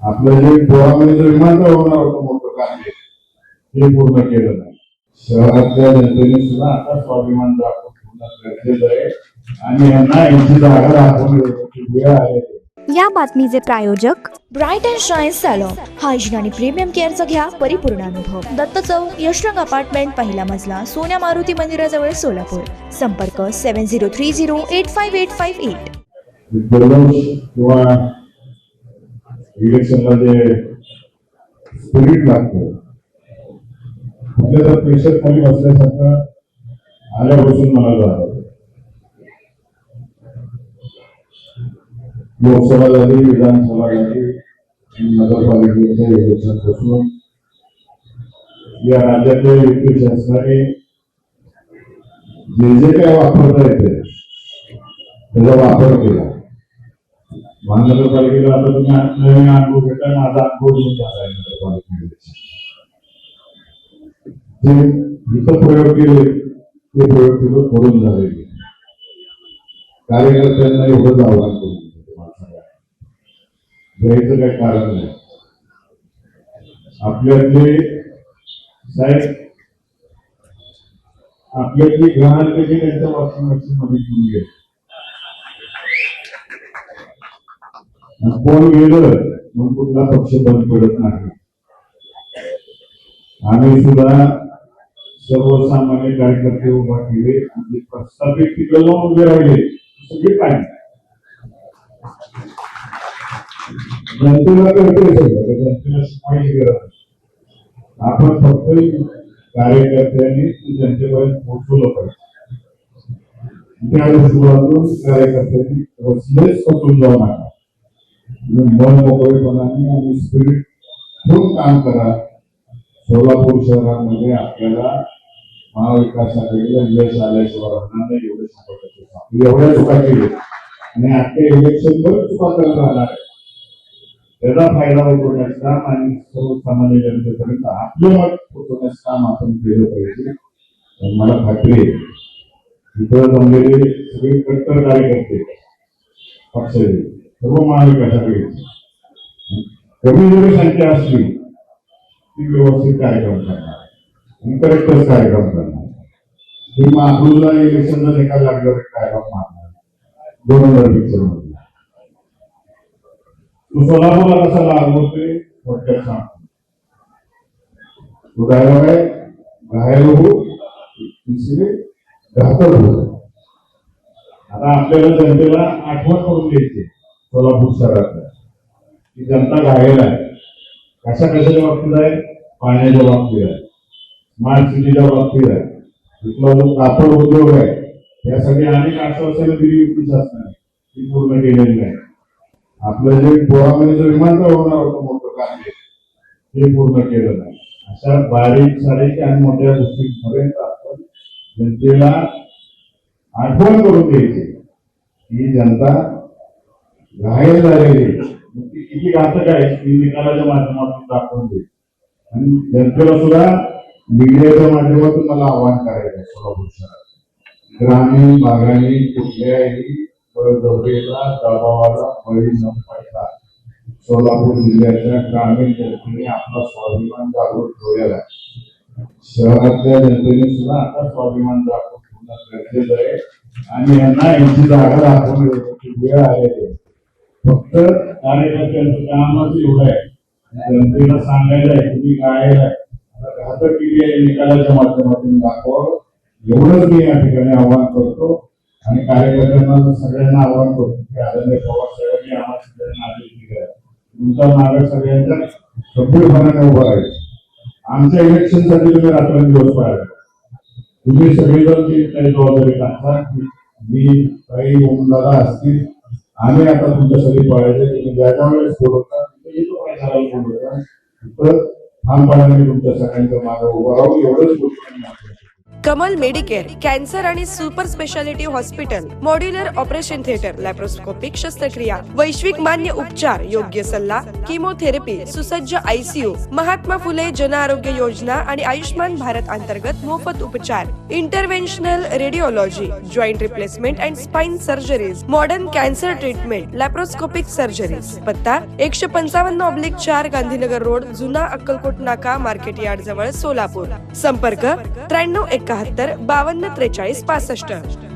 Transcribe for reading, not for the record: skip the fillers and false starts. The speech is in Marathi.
आपलं जे गोवामध्ये जो विमानतळ होणार होतं मोठं काम ते पूर्ण केलं नाही. शहरातल्या जनतेने सुद्धा आता स्वाभिमान दाखवून पूर्ण गरजेचं आहे आणि यांना यांची जागा दाखवून वेळ आहे. या बातमीचे प्रायोजक ब्राइट अँड शाइन सॅलॉन, हायजीन आणि प्रीमियम केअरचा घ्या परिपूर्ण अनुभव. दत्त चौक, यशरंग अपार्टमेंट, पहिला मजला, सोन्या मारुती मंदिराजवळ, सोलापूर. संपर्क 7030858588. किंवा इलेक्शनला जे स्पिरिट लागतं कुठल्या तर प्रेशर खाली बसल्यासारखं आल्यापासून मला जाणवतं. लोकसभा झाली, विधानसभा झाली, नगरपालिकेच्या इलेक्शन पासून या राज्यातल्या युती शासनाने जे जे काय वापरता येते त्याचा वापर केला. महानगरपालिकेला आता तुम्ही नवीन अनुभव घेताय, माझा अनुभव घेऊन झालाय. नगरपालिकेचे जे इतर प्रयोग केले ते प्रयोग केलं करून झालेले. कार्यकर्त्यांना एवढंच आव्हान करून घ्यायचं काही कारण नाही. आपल्यातले साहेब आपल्यातली घरात कधी त्यांच्या वॉशिंग मशीन मध्ये घेऊन गेले. कोण गेलं मग कुठला पक्ष बंद पडत नाही. आम्ही सुद्धा सर्वसामान्य कार्यकर्ते उभा केले आणि प्रस्थापित तिकडे जाऊन उभे राहिले. सगळे पाहिजे जनतेला कळते सगळं, जनतेला शिकवायची गरज नाही. आपण फक्त कार्यकर्त्यांनी जनतेपर्यंत पोहोचवलं पाहिजे. त्या दृष्टीकोनातून कार्यकर्त्यांनी रचलेच पटून जाऊ नका. मन मोकळेपणाने आणि स्पिरिट ठेवून काम करा. सोलापूर शहरामध्ये आपल्याला महाविकास आघाडीला यश आल्याशिवाय राहणार नाही. एवढ्या चुका केल्या आणि आजच्या इलेक्शन वर चुका करत राहणार आहे. त्याचा फायदा होण्याचं काम आणि सर्वसामान्य जनतेपर्यंत आपलं मत पोहोचवण्याचं काम आपण केलं पाहिजे. मला खात्री आहे इथं जमलेले सगळे कट्टर कार्यकर्ते पक्षाचे सर्व महाविकास आघाडीचे कमी जरी संख्या असली ती व्यवस्थित कार्यक्रम करणार, करेक्टच कार्यक्रम करणार. किंवा अकलूजला इलेक्शनचा निकाल लागल्यावर कार्यक्रम मारणार 2020 मध्ये. तो सोलापूरला कसा लागू होते थोडक्यात सांगतो. तो डायलॉग आहे, घायल हो इसलिए घातक हो. आता आपल्याला जनतेला आठवण करून द्यायची सोलापूर शहरात की जनता घायल आहे. कशा कशाच्या बाबतीत आहे? पाण्याच्या बाबतीत आहे, स्मार्ट सिटीच्या बाबतीत आहे, इथला जो कापड उद्योग आहे यासाठी अनेक आश्वासनं दिली युती शासनाने, ती पूर्ण केलेली नाही. आपलं जे गोवामध्ये जो विमानतळ होणार होतं मोठं काम ते पूर्ण केलं नाही. अशा बारीक सारीक आणि मोठ्या गोष्टींपर्यंत आपण जनतेला आठवण करून द्यायची ही जनता घायल झालेली किती घातक आहे ती निकालाच्या माध्यमातून दाखवून देईल. आणि जनतेला सुद्धा मीडियाच्या माध्यमातून मला आवाहन करायचं आहे. सोलापूर शहरात ग्रामीण भागाने कुठल्याही बळजबरीला दबावाला बळी न पडता सोलापूर जिल्ह्याच्या ग्रामीण जनतेने आपला स्वाभिमान दाखवून ठेवलेला आहे. शहरातल्या जनतेने सुद्धा आता स्वाभिमान दाखवून ठेवणं गरजेचं आहे आणि यांना यांची जागा दाखवून वेळ आलेली आहे. फक्त कार्यकर्त्यांचं कामच एवढं आहे, जनतेला सांगायचं आहे तुम्ही काय आहे घातक केली आहे निकालाच्या माध्यमातून दाखवावं. एवढंच मी या ठिकाणी आवाहन करतो आणि कार्यकर्त्यांना सगळ्यांना आवाहन करतो की आदरणीय पवार साहेबांनी आम्हाला सगळ्यांना आदेश दिले आहे तुमचा मार्ग सगळ्यांच्या खंबीरपणाने उभा राहायचं. आमच्या इलेक्शनसाठी तुम्ही रात्रंदिवस पाहिजे. तुम्ही सगळेजण जी काही जबाबदारी टाकता मी काही उमेदवार असतील आम्ही आता तुमच्यासाठी पाळायचे. तुम्ही ज्या ज्या वेळेस बोलवता तिथं ठामपणाने तुमच्या सगळ्यांच्या मागे उभं राहून एवढंच गोष्ट कमल मेडिकेअर कॅन्सर आणि super speciality hospital, modular operation theatre, laparoscopic शस्त्रक्रिया, वैश्विक मान्य उपचार, योग्य सल्ला, किमोथेरपी, सुसज्ज ICU, महात्मा फुले जन आरोग्य योजना आणि आयुष्मान भारत अंतर्गत मोफत उपचार, interventional radiology, joint replacement and spine surgeries, modern cancer treatment, laparoscopic surgeries. पत्ता 155/4 गांधीनगर रोड, जुना अक्कलकोट नाका, मार्केट यार्ड जवळ, सोलापूर. संपर्क 93 71 52 43 65.